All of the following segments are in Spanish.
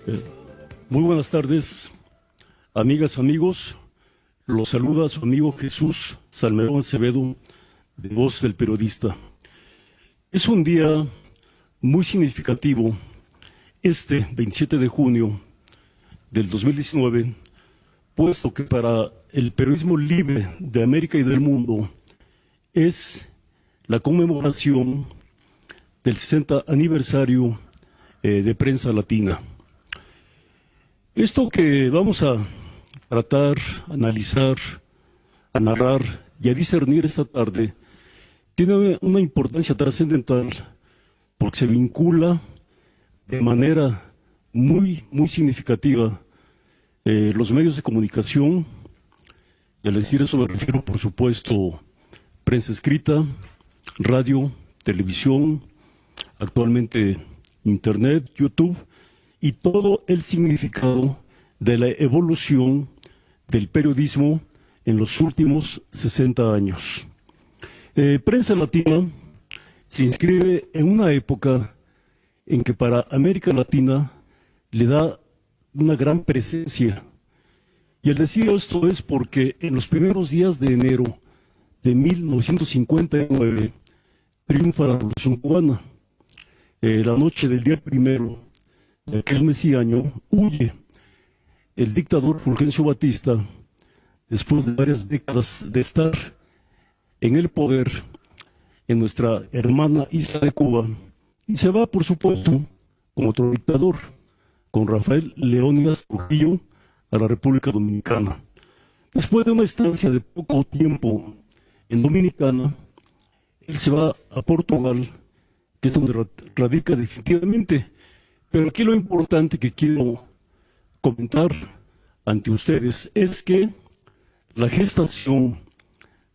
Eh, Muy buenas tardes, amigas, amigos. Los saluda su amigo Jesús Salmerón Acevedo, de Voz del Periodista. Es un día muy significativo, este 27 de junio del 2019, puesto que para el periodismo libre de América y del mundo es la conmemoración del 60 aniversario de Prensa Latina. Esto que vamos a tratar, a analizar, a narrar y a discernir esta tarde tiene una importancia trascendental porque se vincula de manera muy significativa los medios de comunicación, y al decir eso me refiero, por supuesto, prensa escrita, radio, televisión, actualmente Internet, YouTube, y todo el significado de la evolución del periodismo en los últimos 60 años. Prensa Latina se inscribe en una época en que para América Latina le da una gran presencia. Y al decir esto es porque en los primeros días de enero de 1959 triunfa la Revolución Cubana. La noche del día primero de aquel mes y año huye el dictador Fulgencio Batista después de varias décadas de estar en el poder en nuestra hermana isla de Cuba, y se va, por supuesto, con otro dictador, con Rafael Leónidas Trujillo, a la República Dominicana. Después de una estancia de poco tiempo en Dominicana, él se va a Portugal, que es donde radica definitivamente. Pero aquí lo importante que quiero comentar ante ustedes es que la gestación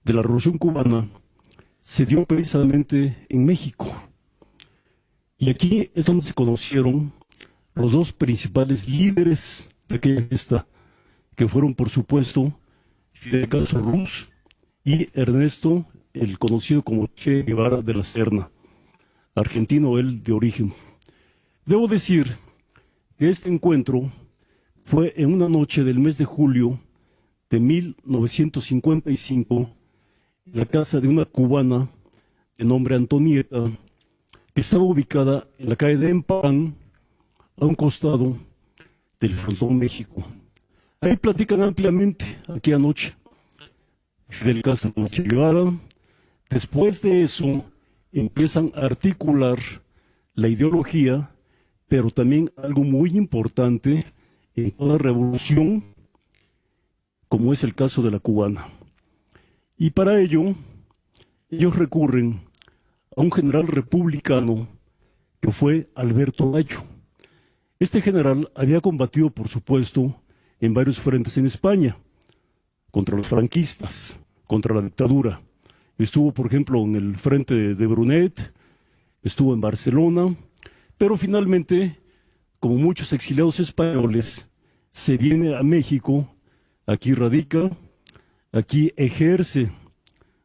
de la Revolución Cubana se dio precisamente en México. Y aquí es donde se conocieron los dos principales líderes de aquella gesta, que fueron, por supuesto, Fidel Castro Ruz y Ernesto, el conocido como Che Guevara de la Serna, argentino él de origen. Debo decir que este encuentro fue en una noche del mes de julio de 1955 en la casa de una cubana de nombre Antonieta, que estaba ubicada en la calle de Empán, a un costado del Frontón México. Ahí platican ampliamente aquella noche Fidel Castro y Che Guevara. Después de eso empiezan a articular la ideología, pero también algo muy importante en toda revolución, como es el caso de la cubana. Y para ello, ellos recurren a un general republicano que fue Alberto Bayo. Este general había combatido, por supuesto, en varios frentes en España, contra los franquistas, contra la dictadura. Estuvo, por ejemplo, en el frente de Brunet, estuvo en Barcelona, pero finalmente, como muchos exiliados españoles, se viene a México, aquí radica, aquí ejerce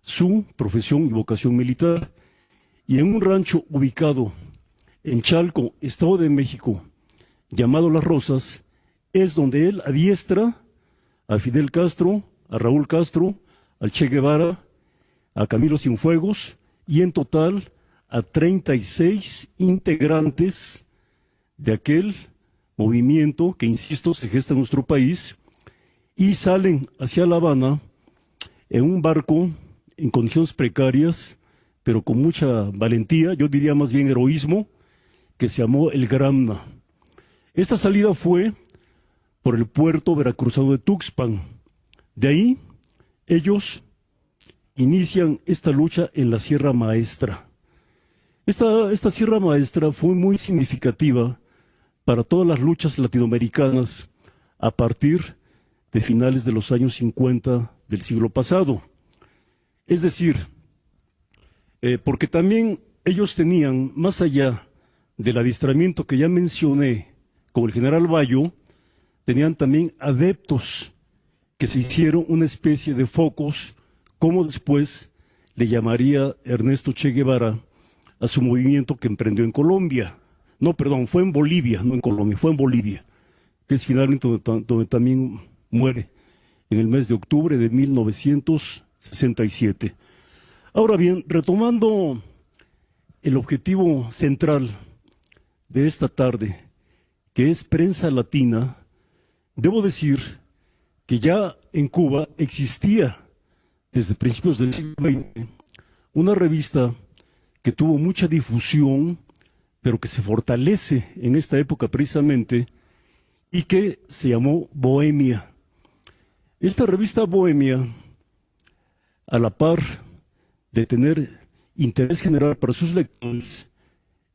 su profesión y vocación militar, y en un rancho ubicado en Chalco, Estado de México, llamado Las Rosas, es donde él adiestra a Fidel Castro, a Raúl Castro, al Che Guevara, a Camilo Cienfuegos, y en total a 36 integrantes de aquel movimiento que, insisto, se gesta en nuestro país, y salen hacia La Habana en un barco en condiciones precarias, pero con mucha valentía, yo diría más bien heroísmo, que se llamó el Gramna. Esta salida fue por el puerto veracruzano de Tuxpan. De ahí, ellos inician esta lucha en la Sierra Maestra. Esta Sierra Maestra fue muy significativa para todas las luchas latinoamericanas a partir de finales de los años 50 del siglo pasado. Es decir, porque también ellos tenían, más allá del adiestramiento que ya mencioné, como el general Bayo, tenían también adeptos que se hicieron una especie de focos, como después le llamaría Ernesto Che Guevara a su movimiento que emprendió en Colombia. No, perdón, fue en Bolivia, no en Colombia, fue en Bolivia. que es finalmente donde también muere en el mes de octubre de 1967. Ahora bien, retomando el objetivo central de esta tarde, que es Prensa Latina, debo decir que ya en Cuba existía desde principios del siglo XX una revista que tuvo mucha difusión, pero que se fortalece en esta época precisamente, y que se llamó Bohemia. Esta revista Bohemia, a la par de tener interés general para sus lectores,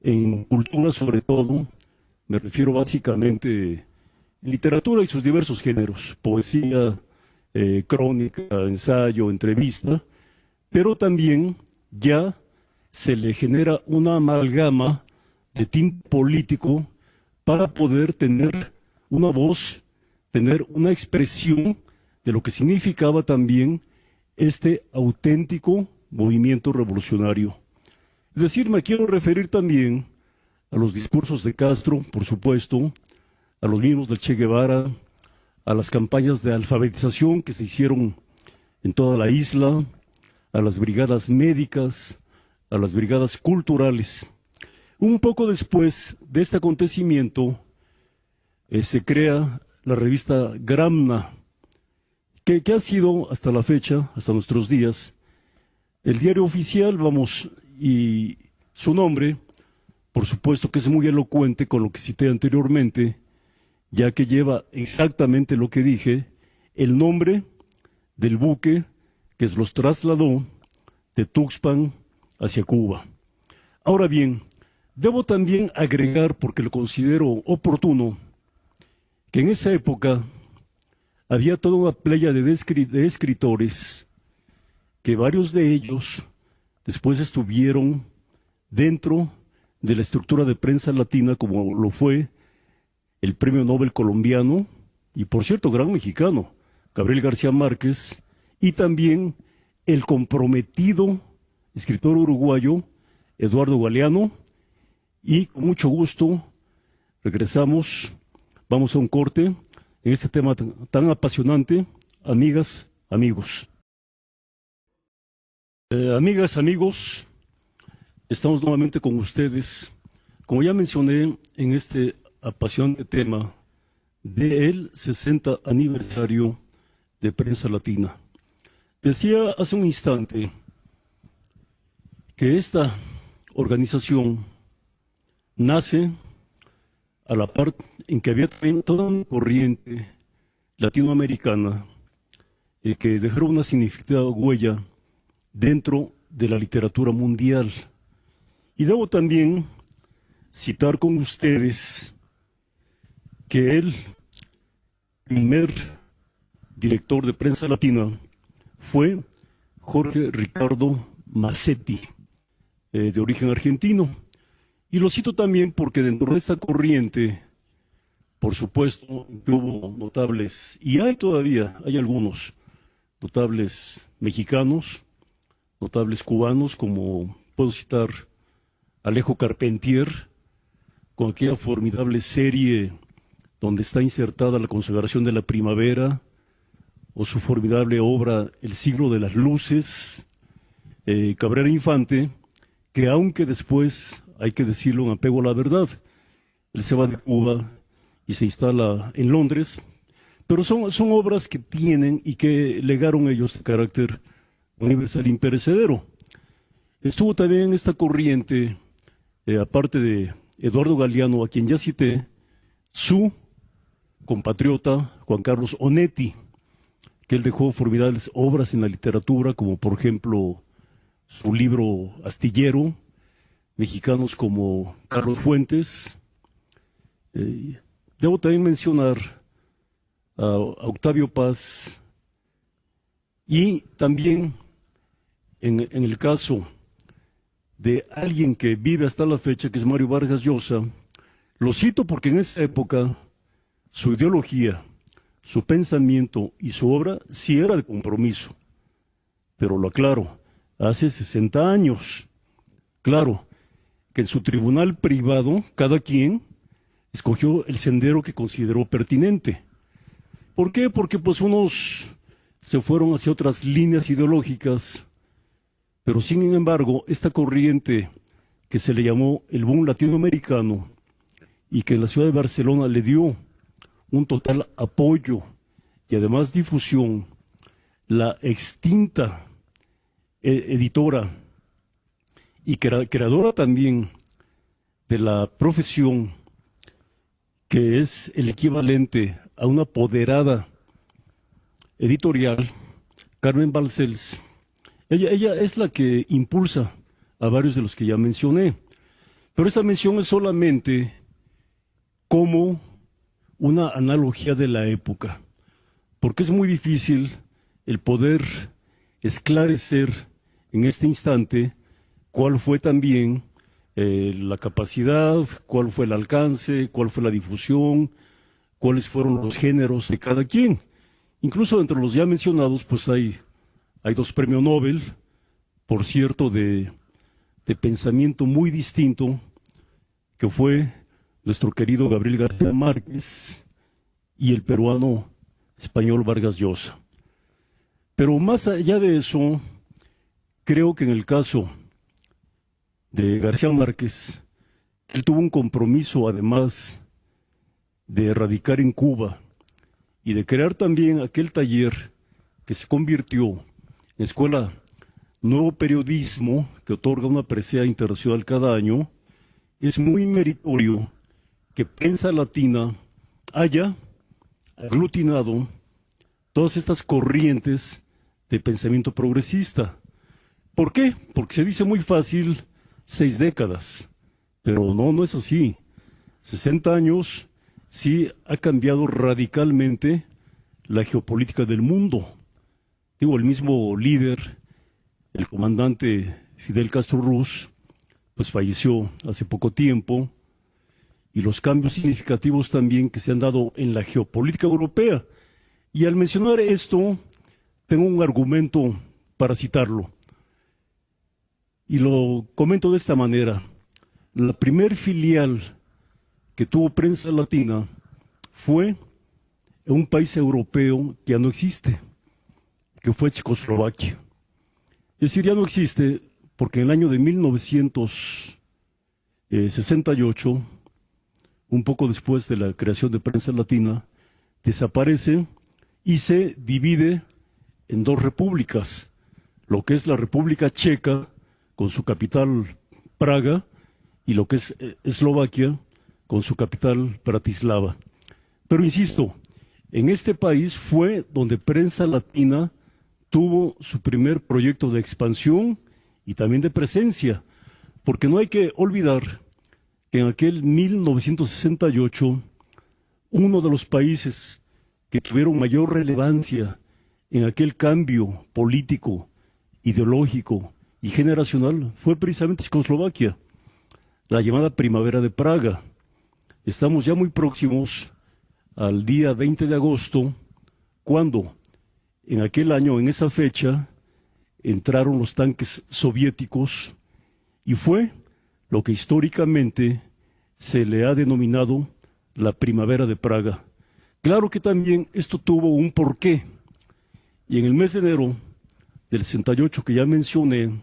en cultura sobre todo, me refiero básicamente en literatura y sus diversos géneros, poesía, crónica, ensayo, entrevista, pero también ya se le genera una amalgama de tinte político para poder tener una voz, tener una expresión de lo que significaba también este auténtico movimiento revolucionario. Es decir, me quiero referir también a los discursos de Castro, por supuesto, a los mismos del Che Guevara, a las campañas de alfabetización que se hicieron en toda la isla, a las brigadas médicas, a las brigadas culturales. Un poco después de este acontecimiento, se crea la revista Gramna, que ha sido hasta la fecha, hasta nuestros días, el diario oficial, y su nombre, por supuesto que es muy elocuente con lo que cité anteriormente, ya que lleva exactamente lo que dije, el nombre del buque que los trasladó de Tuxpan hacia Cuba. Ahora bien, debo también agregar, porque lo considero oportuno, que en esa época había toda una playa de escritores, que varios de ellos después estuvieron dentro de la estructura de Prensa Latina, como lo fue el Premio Nobel colombiano, y por cierto, gran mexicano, Gabriel García Márquez, y también el comprometido escritor uruguayo, Eduardo Galeano, y con mucho gusto regresamos, vamos a un corte en este tema tan apasionante, amigas, amigos. Amigas, amigos, estamos nuevamente con ustedes, como ya mencioné, en este apasionante tema del 60 aniversario de Prensa Latina. Decía hace un instante que esta organización nace a la par en que había también toda una corriente latinoamericana que dejaron una significativa huella dentro de la literatura mundial. Y debo también citar con ustedes que el primer director de Prensa Latina fue Jorge Ricardo Massetti, de origen argentino. Y lo cito también porque dentro de esta corriente, por supuesto, que hubo notables, y hay todavía, hay algunos notables mexicanos, notables cubanos, como puedo citar Alejo Carpentier, con aquella formidable serie donde está insertada la consagración de la primavera, o su formidable obra El siglo de las luces, Cabrera Infante, que aunque después, hay que decirlo en apego a la verdad, él se va de Cuba y se instala en Londres, pero son obras que tienen y que legaron ellos de carácter universal imperecedero. Estuvo también en esta corriente, aparte de Eduardo Galeano, a quien ya cité, su compatriota Juan Carlos Onetti, que él dejó formidables obras en la literatura, como por ejemplo su libro Astillero, mexicanos como Carlos Fuentes. Debo también mencionar a Octavio Paz, y también en el caso de alguien que vive hasta la fecha, que es Mario Vargas Llosa. Lo cito porque en esa época su ideología, su pensamiento y su obra sí era de compromiso, pero lo aclaro, hace 60 años. Claro, que en su tribunal privado, cada quien escogió el sendero que consideró pertinente. ¿Por qué? Porque pues unos se fueron hacia otras líneas ideológicas, pero sin embargo, esta corriente que se le llamó el boom latinoamericano y que en la ciudad de Barcelona le dio un total apoyo y además difusión, la extinta editora y creadora también de la profesión, que es el equivalente a una apoderada editorial, Carmen Balcells. Ella es la que impulsa a varios de los que ya mencioné, pero esta mención es solamente como una analogía de la época, porque es muy difícil el poder esclarecer en este instante cuál fue también la capacidad, cuál fue el alcance, cuál fue la difusión, cuáles fueron los géneros de cada quien. Incluso entre los ya mencionados, pues hay 2 premios Nobel, por cierto, de pensamiento muy distinto, que fue nuestro querido Gabriel García Márquez y el peruano español Vargas Llosa. Pero más allá de eso, creo que en el caso de García Márquez, él tuvo un compromiso, además de radicar en Cuba y de crear también aquel taller que se convirtió en Escuela Nuevo Periodismo, que otorga una presea internacional cada año. Es muy meritorio que Prensa Latina haya aglutinado todas estas corrientes de pensamiento progresista. ¿Por qué? Porque se dice muy fácil 6 décadas, pero no es así. 60 años sí ha cambiado radicalmente la geopolítica del mundo. Digo, el mismo líder, el comandante Fidel Castro Ruz, pues falleció hace poco tiempo, y los cambios significativos también que se han dado en la geopolítica europea. Y al mencionar esto, tengo un argumento para citarlo. Y lo comento de esta manera. La primer filial que tuvo Prensa Latina fue en un país europeo que ya no existe, que fue Checoslovaquia. Es decir, ya no existe porque en el año de 1968, un poco después de la creación de Prensa Latina, desaparece y se divide en 2 repúblicas, lo que es la República Checa, con su capital Praga, y lo que es Eslovaquia, con su capital Bratislava. Pero insisto, en este país fue donde Prensa Latina tuvo su primer proyecto de expansión y también de presencia, porque no hay que olvidar que en aquel 1968, uno de los países que tuvieron mayor relevancia en aquel cambio político, ideológico y generacional fue precisamente Checoslovaquia, la llamada Primavera de Praga. Estamos ya muy próximos al día 20 de agosto, cuando en aquel año, en esa fecha, entraron los tanques soviéticos y fue lo que históricamente se le ha denominado la Primavera de Praga. Claro que también esto tuvo un porqué, y en el mes de enero del 68 que ya mencioné,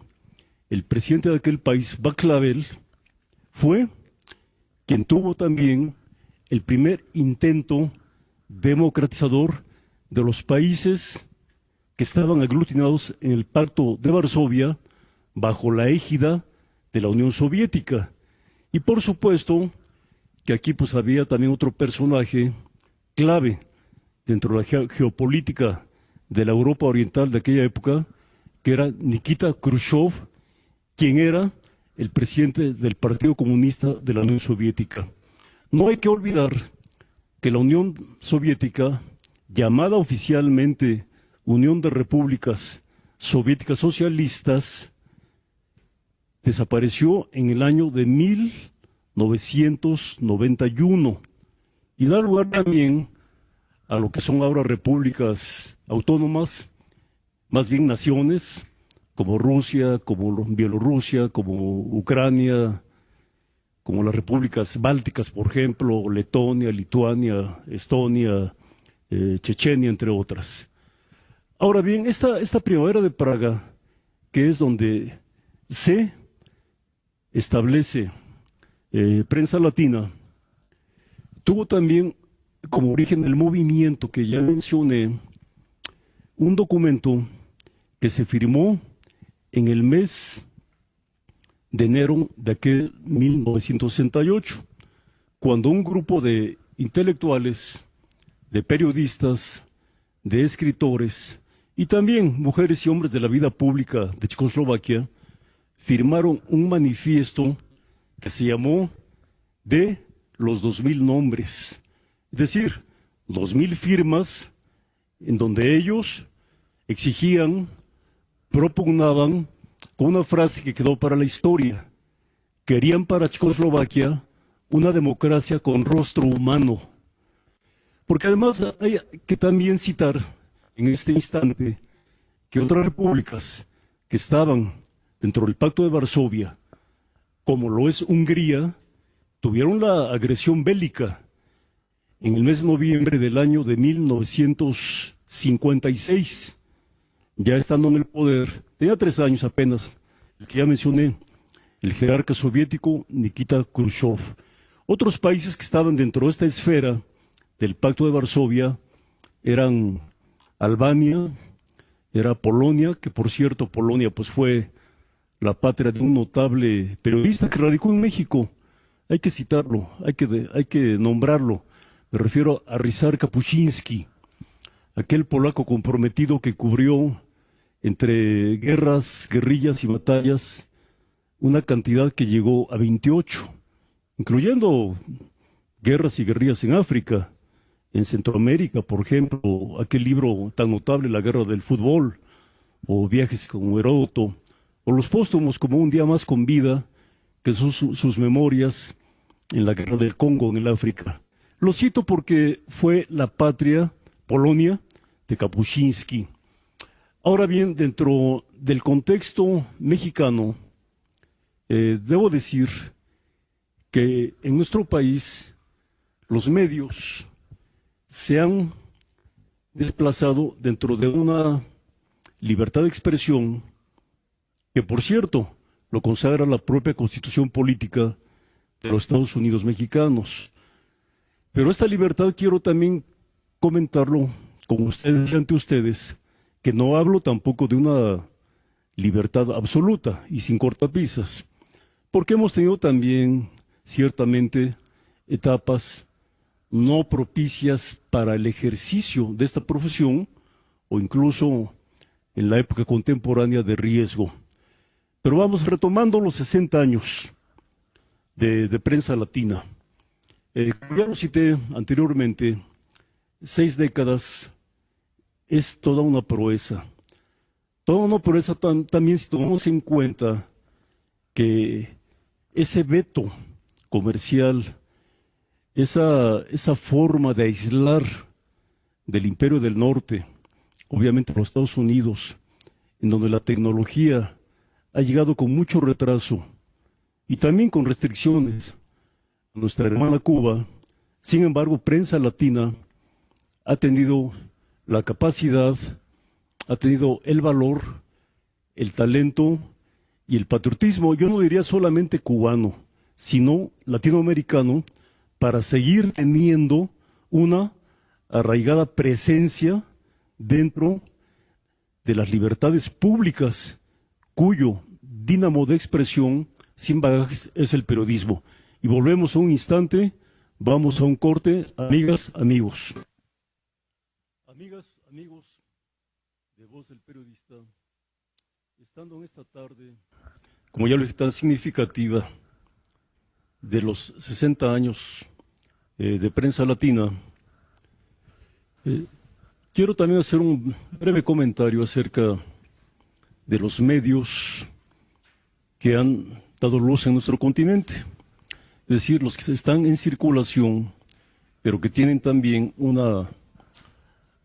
el presidente de aquel país, Václav Havel, fue quien tuvo también el primer intento democratizador de los países que estaban aglutinados en el Pacto de Varsovia bajo la égida de la Unión Soviética. Y por supuesto que aquí pues había también otro personaje clave dentro de la geopolítica de la Europa Oriental de aquella época, que era Nikita Khrushchev, quien era el presidente del Partido Comunista de la Unión Soviética. No hay que olvidar que la Unión Soviética, llamada oficialmente Unión de Repúblicas Soviéticas Socialistas, desapareció en el año de 1991 y da lugar también a lo que son ahora repúblicas autónomas, más bien naciones, como Rusia, como Bielorrusia, como Ucrania, como las repúblicas bálticas, por ejemplo, Letonia, Lituania, Estonia, Chechenia, entre otras. Ahora bien, esta primavera de Praga, que es donde se establece Prensa Latina, tuvo también como origen el movimiento que ya mencioné, un documento que se firmó en el mes de enero de aquel 1968, cuando un grupo de intelectuales, de periodistas, de escritores y también mujeres y hombres de la vida pública de Checoslovaquia firmaron un manifiesto que se llamó de los 2000 nombres, es decir, 2000 firmas en donde ellos exigían, propugnaban con una frase que quedó para la historia: querían para Checoslovaquia una democracia con rostro humano. Porque además hay que también citar en este instante que otras repúblicas que estaban dentro del Pacto de Varsovia, como lo es Hungría, tuvieron la agresión bélica en el mes de noviembre del año de 1956, ya estando en el poder, tenía 3 años apenas, el que ya mencioné, el jerarca soviético Nikita Khrushchev. Otros países que estaban dentro de esta esfera del Pacto de Varsovia eran Albania, era Polonia, que por cierto Polonia pues fue la patria de un notable periodista que radicó en México. Hay que citarlo, hay que nombrarlo. Me refiero a Ryszard Kapuscinski, aquel polaco comprometido que cubrió entre guerras, guerrillas y batallas una cantidad que llegó a 28, incluyendo guerras y guerrillas en África, en Centroamérica, por ejemplo, aquel libro tan notable, La Guerra del Fútbol, o Viajes con Heródoto, o los póstumos como Un Día Más con Vida, que son sus memorias en la Guerra del Congo, en el África. Lo cito porque fue la patria, Polonia, de Kapuscinski. Ahora bien, dentro del contexto mexicano, debo decir que en nuestro país los medios se han desplazado dentro de una libertad de expresión que, por cierto, lo consagra la propia Constitución Política de los Estados Unidos mexicanos. Pero esta libertad quiero también comentarlo con ustedes y ante ustedes, que no hablo tampoco de una libertad absoluta y sin cortapisas, porque hemos tenido también, ciertamente, etapas no propicias para el ejercicio de esta profesión, o incluso en la época contemporánea de riesgo. Pero vamos retomando los 60 años de Prensa Latina. Como ya lo cité anteriormente, 6 décadas es toda una proeza. Toda una proeza también si tomamos en cuenta que ese veto comercial, esa forma de aislar del Imperio del Norte, obviamente los Estados Unidos, en donde la tecnología ha llegado con mucho retraso y también con restricciones a nuestra hermana Cuba. Sin embargo, Prensa Latina ha tenido la capacidad, ha tenido el valor, el talento y el patriotismo, yo no diría solamente cubano, sino latinoamericano, para seguir teniendo una arraigada presencia dentro de las libertades públicas, cuyo dínamo de expresión sin bagajes es el periodismo. Y volvemos a un instante, vamos a un corte, amigas, amigos. Amigas, amigos de Voz del Periodista, estando en esta tarde, como ya lo dije, tan significativa, de los 60 años de Prensa Latina, quiero también hacer un breve comentario acerca de los medios que han dado luz en nuestro continente, es decir, los que están en circulación, pero que tienen también una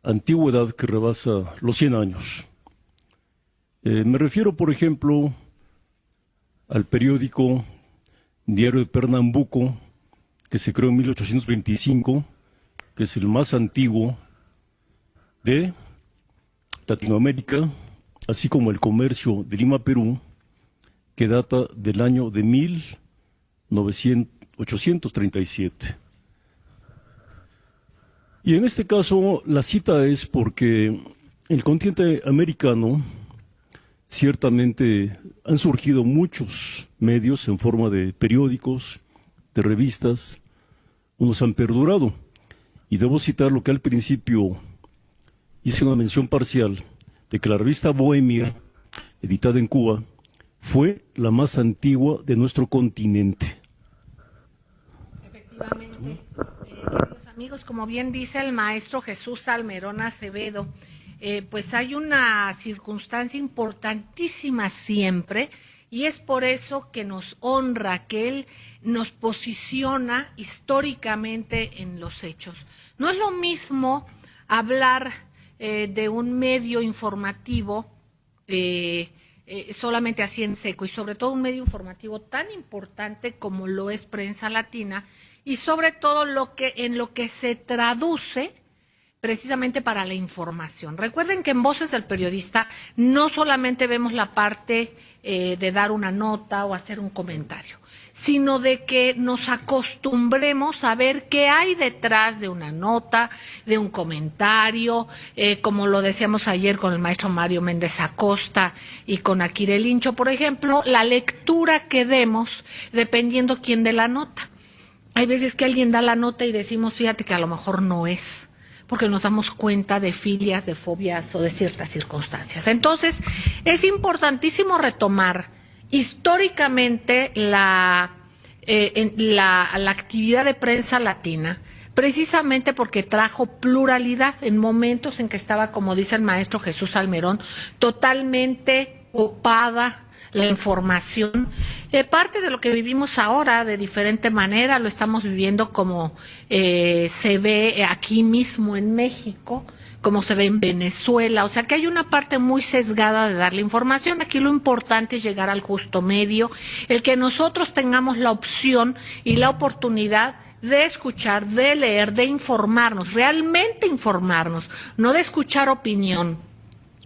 antigüedad que rebasa los 100 años. Me refiero, por ejemplo, al periódico Diario de Pernambuco, que se creó en 1825, que es el más antiguo de Latinoamérica, así como El Comercio de Lima, Perú, que data del año de 1837. Y en este caso la cita es porque el continente americano ciertamente han surgido muchos medios en forma de periódicos, de revistas, unos han perdurado. Y debo citar lo que al principio hice una mención parcial, de que la revista Bohemia, editada en Cuba, fue la más antigua de nuestro continente. Efectivamente, queridos amigos, como bien dice el maestro Jesús Salmerón Acevedo, pues hay una circunstancia importantísima siempre, y es por eso que nos honra, que él nos posiciona históricamente en los hechos. No es lo mismo hablar de un medio informativo solamente así en seco, y sobre todo un medio informativo tan importante como lo es Prensa Latina, y sobre todo en lo que se traduce precisamente para la información. Recuerden que en Voces del Periodista no solamente vemos la parte de dar una nota o hacer un comentario, sino de que nos acostumbremos a ver qué hay detrás de una nota, de un comentario, como lo decíamos ayer con el maestro Mario Méndez Acosta y con Akira Lincho, por ejemplo, la lectura que demos dependiendo quién dé la nota. Hay veces que alguien da la nota y decimos, fíjate que a lo mejor no es, porque nos damos cuenta de filias, de fobias o de ciertas circunstancias. Entonces, es importantísimo retomar históricamente la actividad de Prensa Latina, precisamente porque trajo pluralidad en momentos en que estaba, como dice el maestro Jesús Salmerón, totalmente opada la información. Parte de lo que vivimos ahora de diferente manera lo estamos viviendo como se ve aquí mismo en México, como se ve en Venezuela, o sea que hay una parte muy sesgada de dar la información. Aquí lo importante es llegar al justo medio, el que nosotros tengamos la opción y la oportunidad de escuchar, de leer, de informarnos, realmente informarnos, no de escuchar opinión,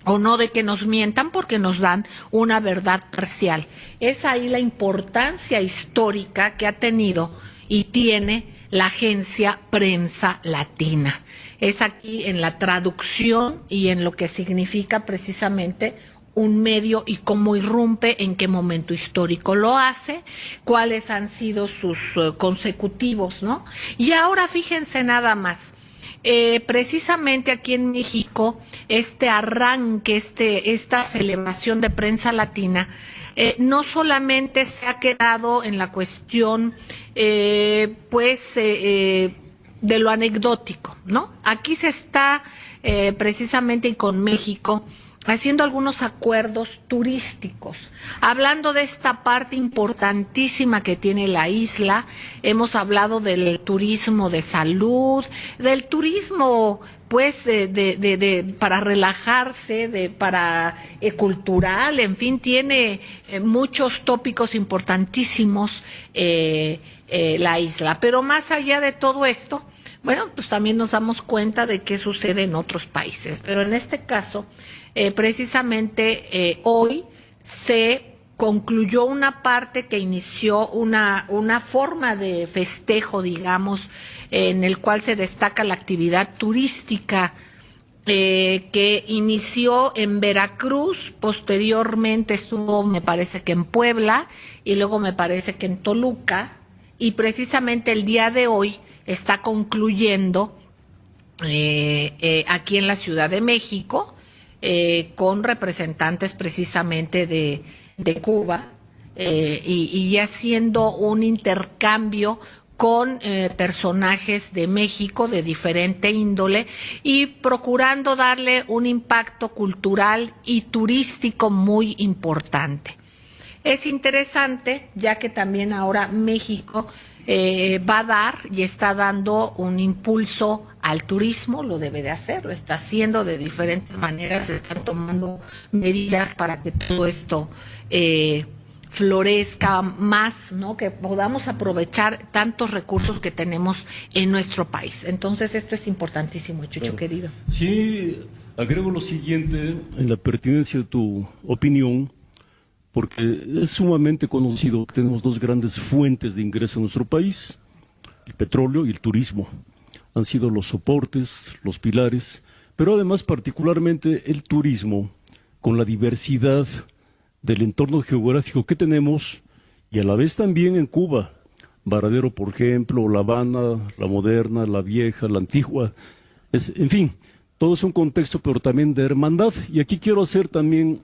o no de que nos mientan porque nos dan una verdad parcial. Es ahí la importancia histórica que ha tenido y tiene la agencia Prensa Latina. Es aquí en la traducción y en lo que significa precisamente un medio y cómo irrumpe, en qué momento histórico lo hace, cuáles han sido sus consecutivos, ¿no? Y ahora fíjense nada más. Precisamente aquí en México, este arranque, esta celebración de Prensa Latina, no solamente se ha quedado en la cuestión, de lo anecdótico, ¿no? Aquí se está precisamente y con México haciendo algunos acuerdos turísticos, hablando de esta parte importantísima que tiene la isla. Hemos hablado del turismo de salud, del turismo pues para relajarse, para cultural, en fin, tiene muchos tópicos importantísimos la isla. Pero más allá de todo esto, bueno, pues también nos damos cuenta de qué sucede en otros países. Pero en este caso, precisamente hoy se concluyó una parte que inició una forma de festejo, digamos, en el cual se destaca la actividad turística que inició en Veracruz, posteriormente estuvo, me parece que en Puebla, y luego me parece que en Toluca, y precisamente el día de hoy está concluyendo aquí en la Ciudad de México, con representantes precisamente de Cuba, y haciendo un intercambio con personajes de México de diferente índole y procurando darle un impacto cultural y turístico muy importante. Es interesante, ya que también ahora México va a dar y está dando un impulso al turismo, lo debe de hacer, lo está haciendo de diferentes maneras, se están tomando medidas para que todo esto florezca más, ¿no? Que podamos aprovechar tantos recursos que tenemos en nuestro país. Entonces, esto es importantísimo, Chucho, claro, querido. Sí, agrego lo siguiente en la pertinencia de tu opinión, porque es sumamente conocido que tenemos dos grandes fuentes de ingreso en nuestro país, el petróleo y el turismo. Han sido los soportes, los pilares, pero además particularmente el turismo, con la diversidad del entorno geográfico que tenemos, y a la vez también en Cuba, Varadero, por ejemplo, La Habana, la moderna, la vieja, la antigua, en fin, todo es un contexto, pero también de hermandad. Y aquí quiero hacer también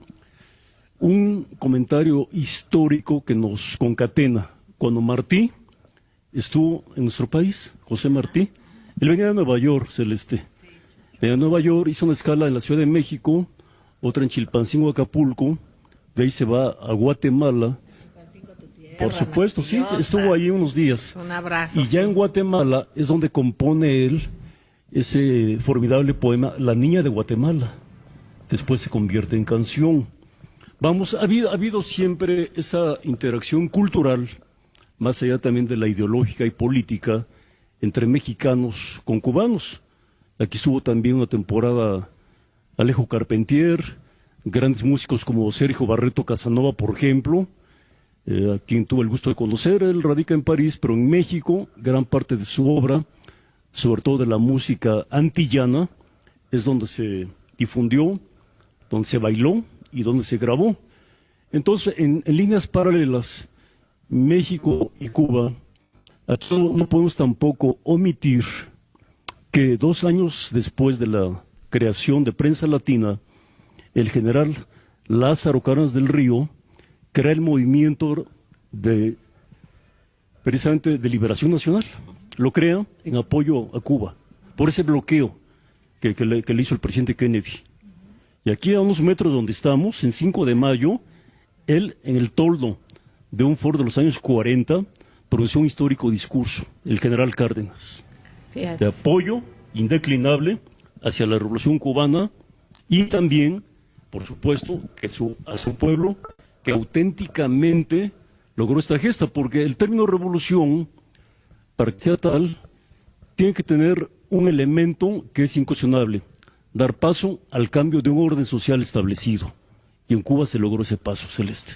un comentario histórico que nos concatena. Cuando Martí estuvo en nuestro país, José Martí, él venía de Nueva York, Celeste. Venía de Nueva York, hizo una escala en la Ciudad de México, otra en Chilpancingo, Acapulco, de ahí se va a Guatemala. Por supuesto, sí, estuvo ahí unos días. Un abrazo. Y ya en Guatemala es donde compone él ese formidable poema, La Niña de Guatemala. Después se convierte en canción. Vamos, ha habido siempre esa interacción cultural, más allá también de la ideológica y política, entre mexicanos con cubanos. Aquí estuvo también una temporada Alejo Carpentier, grandes músicos como Sergio Barreto Casanova, por ejemplo, a quien tuve el gusto de conocer. Él radica en París, pero en México, gran parte de su obra, sobre todo de la música antillana, es donde se difundió, donde se bailó y donde se grabó. Entonces, en líneas paralelas, México y Cuba, aquí no podemos tampoco omitir que 2 años después de la creación de Prensa Latina, el general Lázaro Cárdenas del Río crea el movimiento precisamente de liberación nacional. Lo crea en apoyo a Cuba, por ese bloqueo que le hizo el presidente Kennedy. Y aquí a unos metros donde estamos, en 5 de mayo, él en el toldo de un foro de los años 40, pronunció un histórico discurso, el general Cárdenas, Fíjate. de apoyo indeclinable hacia la revolución cubana y también, por supuesto, que a su pueblo, que auténticamente logró esta gesta, porque el término revolución, para que sea tal, tiene que tener un elemento que es incuestionable: dar paso al cambio de un orden social establecido. Y en Cuba se logró ese paso, Celeste.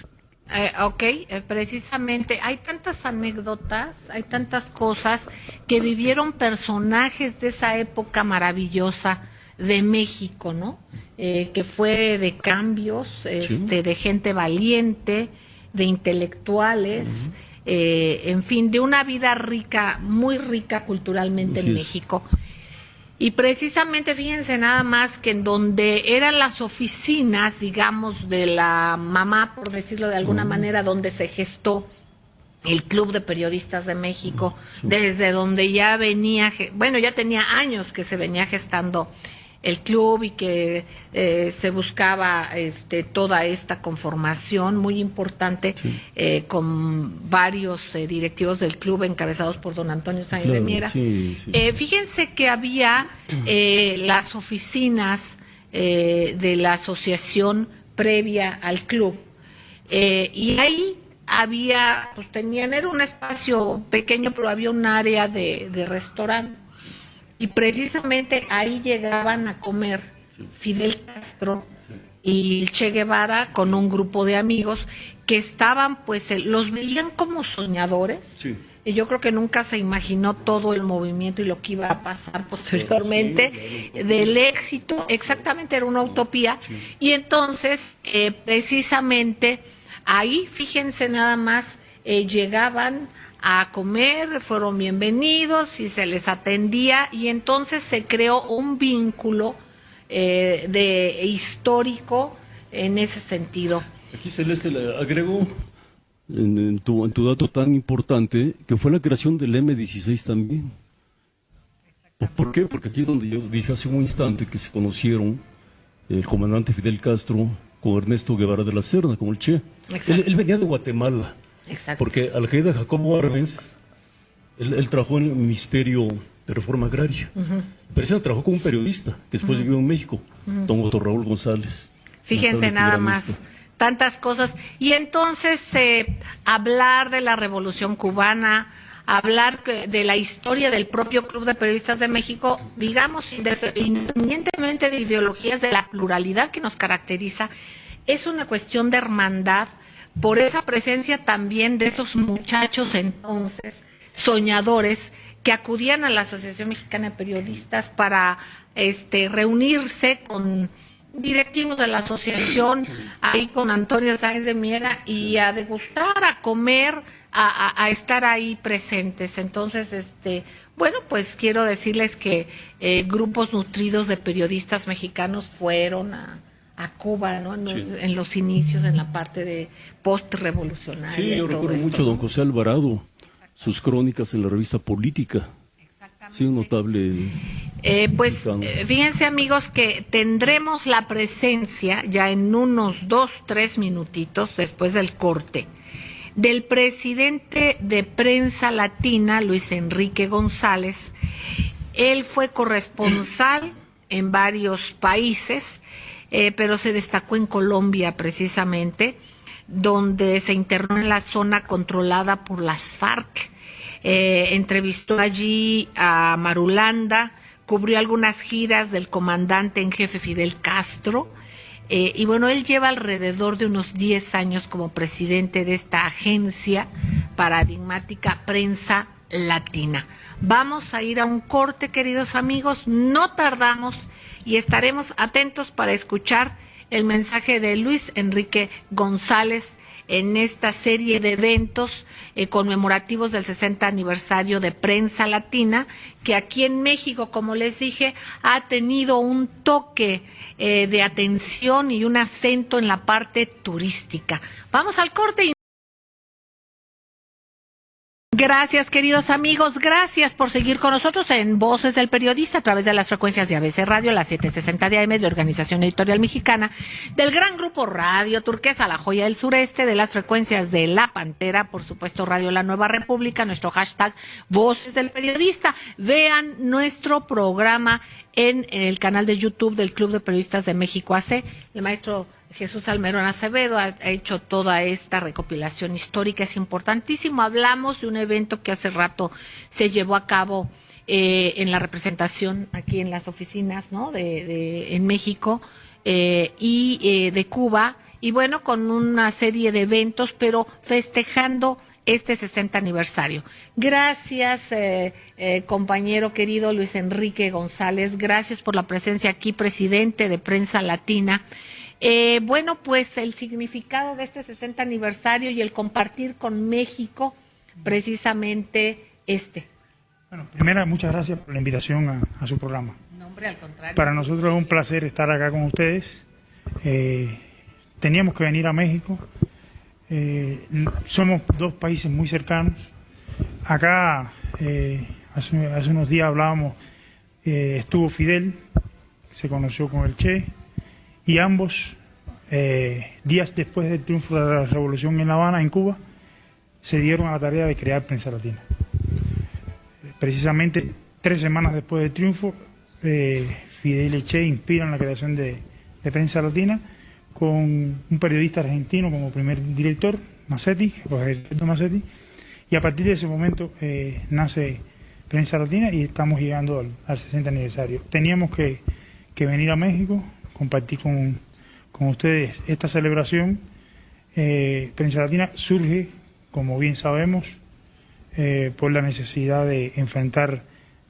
Precisamente hay tantas anécdotas, hay tantas cosas que vivieron personajes de esa época maravillosa de México, ¿no? Que fue de cambios, de gente valiente, de intelectuales, en fin, de una vida rica, muy rica culturalmente en México. Y precisamente, fíjense nada más que en donde eran las oficinas, digamos, de la mamá, por decirlo de alguna manera, donde se gestó el Club de Periodistas de México, desde donde ya venía, bueno, ya tenía años que se venía gestando el club y que se buscaba toda esta conformación muy importante con varios directivos del club encabezados por don Antonio Sáenz de Miera. Fíjense que había las oficinas de la asociación previa al club y ahí había, pues era un espacio pequeño, pero había un área de restaurante. Y precisamente ahí llegaban a comer Fidel Castro y Che Guevara con un grupo de amigos que estaban, pues, los veían como soñadores. Sí. Y yo creo que nunca se imaginó todo el movimiento y lo que iba a pasar posteriormente del éxito. Exactamente, era una utopía. Sí. Y entonces, precisamente ahí, fíjense nada más, llegaban a comer, fueron bienvenidos y se les atendía, y entonces se creó un vínculo histórico en ese sentido. Aquí, Celeste, le agrego en tu dato tan importante, que fue la creación del M16 también. ¿Por qué? Porque aquí es donde yo dije hace un instante que se conocieron el comandante Fidel Castro con Ernesto Guevara de la Serna, como el Che. Él venía de Guatemala. Exacto. Porque Al-Qaeda Jacobo Arbenz, él trabajó en el Ministerio de Reforma Agraria, pero él trabajó como un periodista que después vivió en México, don Otto Raúl González. Fíjense nada más, tantas cosas. Y entonces hablar de la Revolución Cubana, hablar de la historia del propio Club de Periodistas de México, digamos, independientemente de ideologías, de la pluralidad que nos caracteriza, es una cuestión de hermandad por esa presencia también de esos muchachos entonces soñadores que acudían a la Asociación Mexicana de Periodistas para reunirse con directivos de la asociación, ahí con Antonio Sáenz de Miera, y a degustar, a comer, a estar ahí presentes. Entonces, bueno, pues quiero decirles que grupos nutridos de periodistas mexicanos fueron a Cuba, ¿no? En los inicios, en la parte de post-revolucionaria. Sí, yo recuerdo mucho a don José Alvarado, sus crónicas en la revista Política. Sí, un notable. Fíjense, amigos, que tendremos la presencia ya en unos 2-3 minutitos después del corte del presidente de Prensa Latina, Luis Enrique González. Él fue corresponsal en varios países, pero se destacó en Colombia precisamente, donde se internó en la zona controlada por las FARC. Entrevistó allí a Marulanda, cubrió algunas giras del comandante en jefe Fidel Castro, y bueno, él lleva alrededor de unos 10 años como presidente de esta agencia paradigmática Prensa Latina. Vamos a ir a un corte, queridos amigos, no tardamos y estaremos atentos para escuchar el mensaje de Luis Enrique González en esta serie de eventos conmemorativos del 60 aniversario de Prensa Latina, que aquí en México, como les dije, ha tenido un toque de atención y un acento en la parte turística. Vamos al corte y gracias, queridos amigos, gracias por seguir con nosotros en Voces del Periodista a través de las frecuencias de ABC Radio, la 760 de AM, de Organización Editorial Mexicana, del gran grupo Radio Turquesa, La Joya del Sureste, de las frecuencias de La Pantera, por supuesto Radio La Nueva República, nuestro hashtag Voces del Periodista. Vean nuestro programa en el canal de YouTube del Club de Periodistas de México AC. El maestro Jesús Almerón Acevedo ha hecho toda esta recopilación histórica, es importantísimo. Hablamos de un evento que hace rato se llevó a cabo en la representación aquí en las oficinas, ¿no? En México y de Cuba, y bueno, con una serie de eventos, pero festejando este 60 aniversario. Gracias, compañero querido Luis Enrique González, gracias por la presencia aquí, presidente de Prensa Latina. Bueno, pues el significado de este 60 aniversario y el compartir con México precisamente Bueno, primero, muchas gracias por la invitación a su programa. No, hombre, al contrario. Para nosotros es un placer estar acá con ustedes. Teníamos que venir a México. Somos dos países muy cercanos. Acá, hace unos días hablábamos, estuvo Fidel, se conoció con el Che, y ambos, días después del triunfo de la revolución en La Habana, en Cuba, se dieron a la tarea de crear Prensa Latina. Precisamente 3 semanas después del triunfo, Fidel y Che inspiran la creación de Prensa Latina con un periodista argentino como primer director, Macetti, Roberto Macetti, y a partir de ese momento nace Prensa Latina y estamos llegando al 60 aniversario. Teníamos que venir a México, compartir con ustedes esta celebración. Prensa Latina surge, como bien sabemos, por la necesidad de enfrentar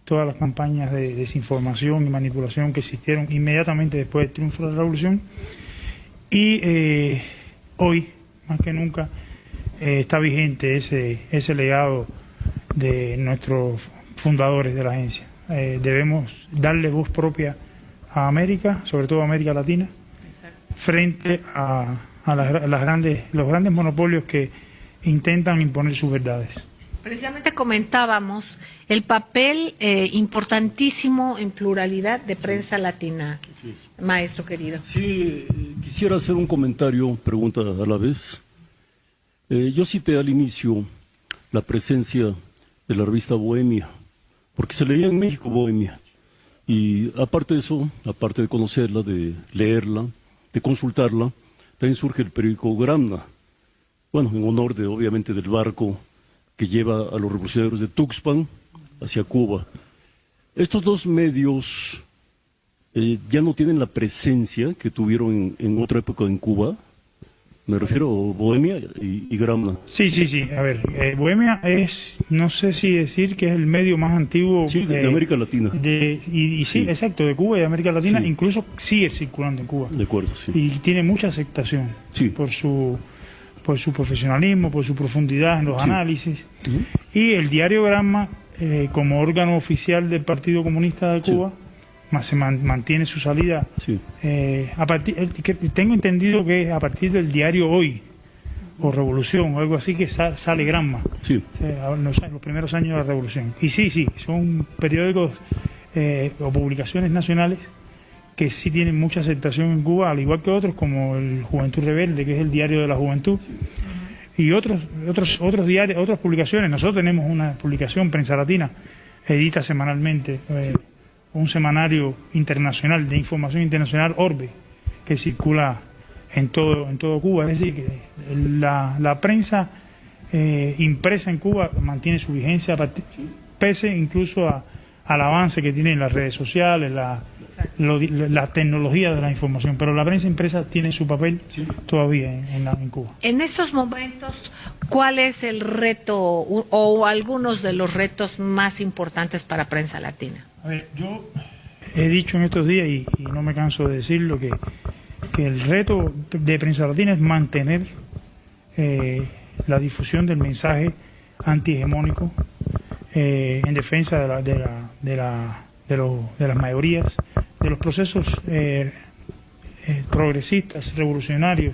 todas las campañas de desinformación y manipulación que existieron inmediatamente después del triunfo de la revolución, y hoy, más que nunca, está vigente ese legado de nuestros fundadores de la agencia. Debemos darle voz propia a América, sobre todo a América Latina, frente a los grandes monopolios que intentan imponer sus verdades. Precisamente comentábamos el papel importantísimo en pluralidad de Prensa Latina, maestro querido. Sí, quisiera hacer un comentario, pregunta a la vez. Yo cité al inicio la presencia de la revista Bohemia, porque se leía en México Bohemia. Y aparte de eso, aparte de conocerla, de leerla, de consultarla, también surge el periódico Gramna, bueno, en honor obviamente del barco que lleva a los revolucionarios de Tuxpan hacia Cuba. Estos dos medios ya no tienen la presencia que tuvieron en otra época en Cuba. Me refiero a Bohemia y Gramna. Sí. A ver, Bohemia es, no sé si decir que es el medio más antiguo de América Latina. Sí, exacto, de Cuba y de América Latina. Sí. Incluso sigue circulando en Cuba. De acuerdo, sí. Y tiene mucha aceptación por su profesionalismo, por su profundidad en los análisis. Y el diario Gramma, como órgano oficial del Partido Comunista de Cuba, se mantiene su salida. Tengo entendido que a partir del diario Hoy o Revolución o algo así que sale Gramma, en los primeros años de la Revolución. Y sí, son periódicos o publicaciones nacionales que sí tienen mucha aceptación en Cuba, al igual que otros como el Juventud Rebelde, que es el diario de la juventud, y otros diarios, otras publicaciones. Nosotros tenemos una publicación, Prensa Latina, edita semanalmente un semanario internacional de información internacional, Orbe, que circula en todo Cuba. Es decir, que la prensa impresa en Cuba mantiene su vigencia, pese incluso al avance que tienen las redes sociales, la tecnología de la información, pero la prensa impresa tiene su papel todavía en Cuba. En estos momentos, ¿cuál es el reto o algunos de los retos más importantes para Prensa Latina? A ver, yo he dicho en estos días, y no me canso de decirlo, que el reto de Prensa Latina es mantener la difusión del mensaje antihegemónico en defensa de las mayorías, de los procesos progresistas, revolucionarios,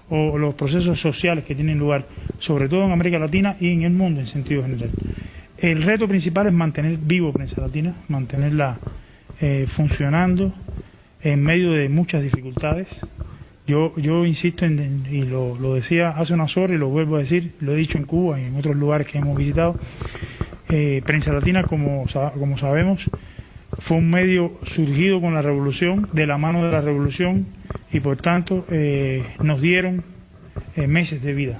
o los procesos sociales que tienen lugar, sobre todo en América Latina y en el mundo en sentido general. El reto principal es mantener vivo Prensa Latina, mantenerla funcionando en medio de muchas dificultades. Yo insisto y lo decía hace unas horas y lo vuelvo a decir, lo he dicho en Cuba y en otros lugares que hemos visitado. Prensa Latina, como sabemos, fue un medio surgido con la revolución, de la mano de la revolución, y por tanto nos dieron meses de vida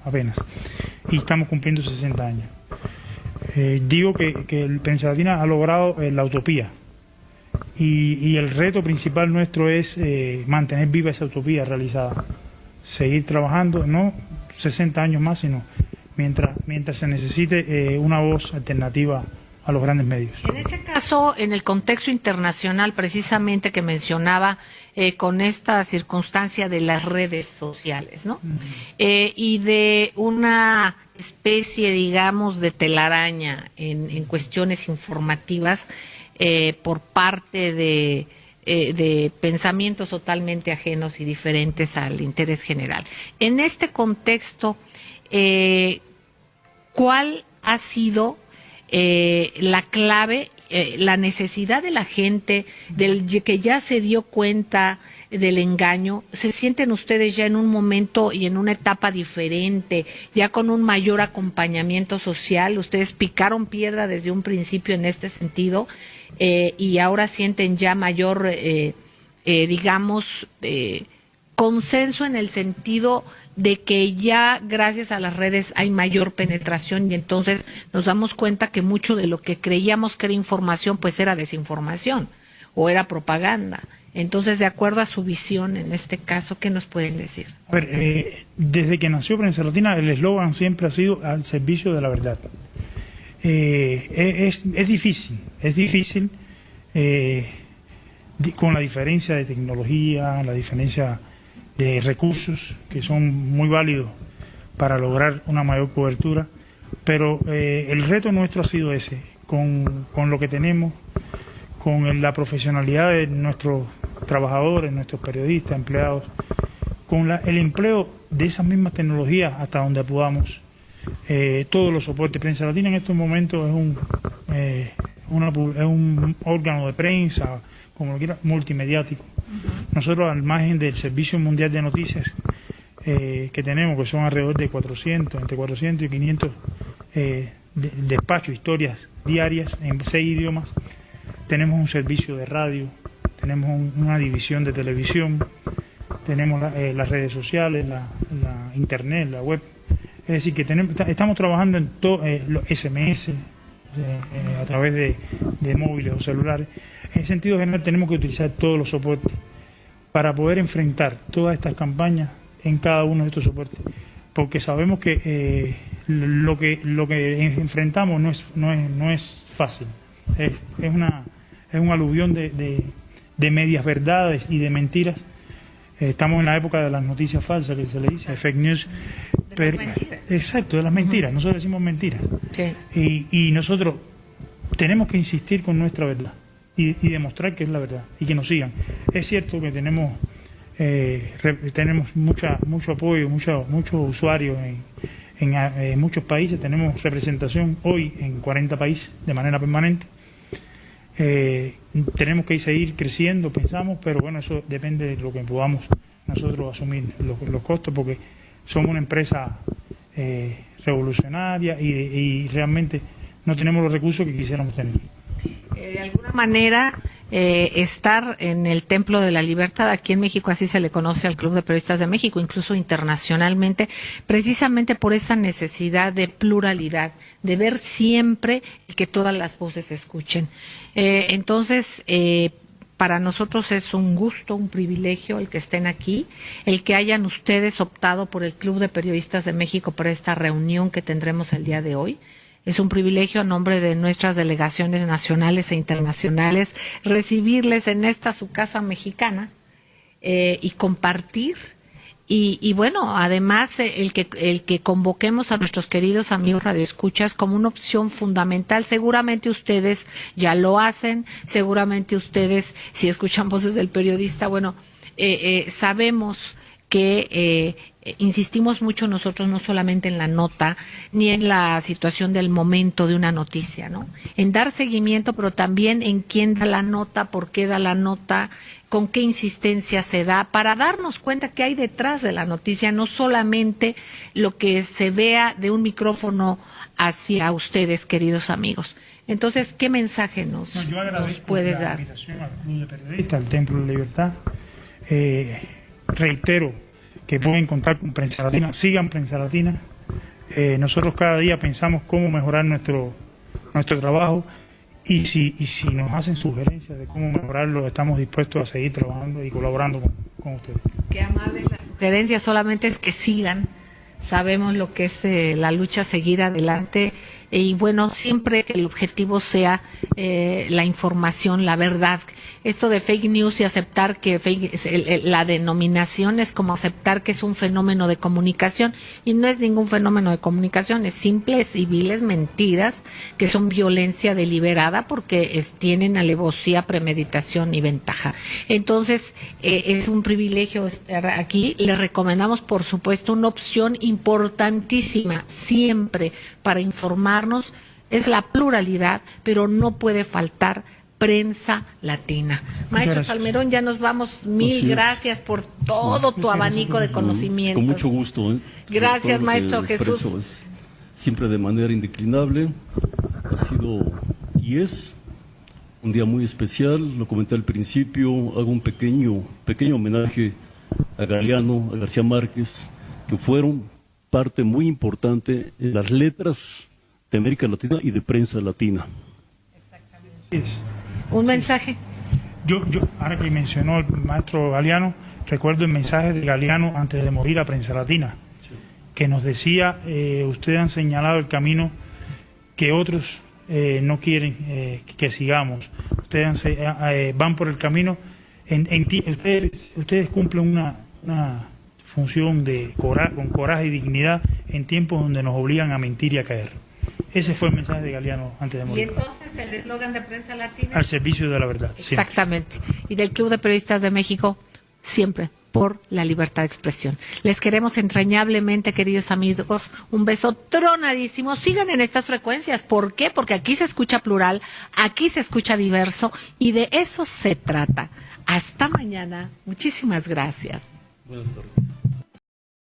apenas, y estamos cumpliendo 60 años. Digo que el Prensa Latina ha logrado la utopía, y el reto principal nuestro es mantener viva esa utopía realizada, seguir trabajando, no 60 años más, sino mientras se necesite una voz alternativa a los grandes medios. En este caso, en el contexto internacional, precisamente que mencionaba, con esta circunstancia de las redes sociales, ¿no? Y de una especie, digamos, de telaraña en cuestiones informativas por parte de pensamientos totalmente ajenos y diferentes al interés general. En este contexto, ¿cuál ha sido la clave, la necesidad de la gente, que ya se dio cuenta del engaño? ¿Se sienten ustedes ya en un momento y en una etapa diferente, ya con un mayor acompañamiento social? ¿Ustedes picaron piedra desde un principio en este sentido y ahora sienten ya mayor, consenso en el sentido de que ya gracias a las redes hay mayor penetración, y entonces nos damos cuenta que mucho de lo que creíamos que era información pues era desinformación o era propaganda? Entonces, de acuerdo a su visión en este caso, ¿qué nos pueden decir? A ver, desde que nació Prensa Latina, el eslogan siempre ha sido al servicio de la verdad. Es difícil con la diferencia de tecnología, la diferencia de recursos que son muy válidos para lograr una mayor cobertura, pero el reto nuestro ha sido ese, con lo que tenemos, con la profesionalidad de nuestros trabajadores, nuestros periodistas, empleados, con el empleo de esas mismas tecnologías hasta donde podamos, todos los soportes. Prensa Latina en estos momentos es un órgano de prensa, como lo quiera, multimediático. Nosotros, al margen del Servicio Mundial de Noticias que tenemos, que son alrededor de entre 400 y 500 despachos, historias diarias en 6 idiomas, tenemos un servicio de radio, tenemos una división de televisión, tenemos las redes sociales, la internet, la web. Es decir, que estamos trabajando en los SMS, a través de móviles o celulares. En sentido general tenemos que utilizar todos los soportes para poder enfrentar todas estas campañas en cada uno de estos soportes, porque sabemos que lo que enfrentamos no es fácil, es un aluvión de medias verdades y de mentiras. Estamos en la época de las noticias falsas, que se le dice, fake news. Pero, exacto, de las mentiras. Nosotros decimos mentiras. Sí. Y nosotros tenemos que insistir con nuestra verdad y demostrar que es la verdad y que nos sigan. Es cierto que tenemos mucho apoyo, muchos usuarios en muchos países. Tenemos representación hoy en 40 países de manera permanente. Tenemos que seguir creciendo, pensamos, pero bueno, eso depende de lo que podamos nosotros asumir los costos, porque somos una empresa revolucionaria y realmente no tenemos los recursos que quisiéramos tener. De alguna manera, estar en el Templo de la Libertad, aquí en México así se le conoce al Club de Periodistas de México, incluso internacionalmente, precisamente por esa necesidad de pluralidad, de ver siempre que todas las voces se escuchen. Entonces, para nosotros es un gusto, un privilegio el que estén aquí, el que hayan ustedes optado por el Club de Periodistas de México para esta reunión que tendremos el día de hoy. Es un privilegio a nombre de nuestras delegaciones nacionales e internacionales recibirles en esta su casa mexicana y compartir. Y bueno, además el que convoquemos a nuestros queridos amigos radioescuchas como una opción fundamental. Seguramente ustedes ya lo hacen, seguramente ustedes, si escuchan voces del periodista, bueno, sabemos que insistimos mucho nosotros no solamente en la nota ni en la situación del momento de una noticia, ¿no? En dar seguimiento, pero también en quién da la nota, por qué da la nota, con qué insistencia se da, para darnos cuenta qué hay detrás de la noticia, no solamente lo que se vea de un micrófono hacia ustedes, queridos amigos. Entonces, ¿qué mensaje nos puedes dar? Invitación al Club de Periodistas, al Templo de la Libertad. Reitero que pueden contar con Prensa Latina, sigan Prensa Latina. Nosotros cada día pensamos cómo mejorar nuestro trabajo y si nos hacen sugerencias de cómo mejorarlo, estamos dispuestos a seguir trabajando y colaborando con ustedes. Qué amables las sugerencias, solamente es que sigan. Sabemos lo que es la lucha, seguir adelante y bueno, siempre que el objetivo sea la información, la verdad. Esto de fake news y aceptar que la denominación es como aceptar que es un fenómeno de comunicación y no es ningún fenómeno de comunicación, es simples y viles mentiras que son violencia deliberada porque tienen alevosía, premeditación y ventaja. Entonces, es un privilegio estar aquí. Les recomendamos, por supuesto, una opción importantísima siempre para informarnos, es la pluralidad, pero no puede faltar Prensa Latina. Maestro Salmerón, ya nos vamos. Mil gracias por todo tu abanico de conocimientos. Con mucho gusto. Gracias, Maestro Jesús. Siempre de manera indeclinable. Ha sido y es un día muy especial. Lo comenté al principio. Hago un pequeño homenaje a Galeano, a García Márquez, que fueron parte muy importante en las letras de América Latina y de Prensa Latina. Exactamente. ¿Un mensaje? Yo, ahora que mencionó el maestro Galeano, recuerdo el mensaje de Galeano antes de morir a Prensa Latina, que nos decía, ustedes han señalado el camino que otros no quieren que sigamos. Ustedes van por el camino, ustedes cumplen una función con coraje y dignidad en tiempos donde nos obligan a mentir y a caer. Ese fue el mensaje de Galeano antes de morir. Y entonces el eslogan de Prensa Latina. Al servicio de la verdad. Exactamente. Siempre. Y del Club de Periodistas de México, siempre por la libertad de expresión. Les queremos entrañablemente, queridos amigos. Un beso tronadísimo. Sigan en estas frecuencias. ¿Por qué? Porque aquí se escucha plural, aquí se escucha diverso y de eso se trata. Hasta mañana. Muchísimas gracias. Buenas tardes.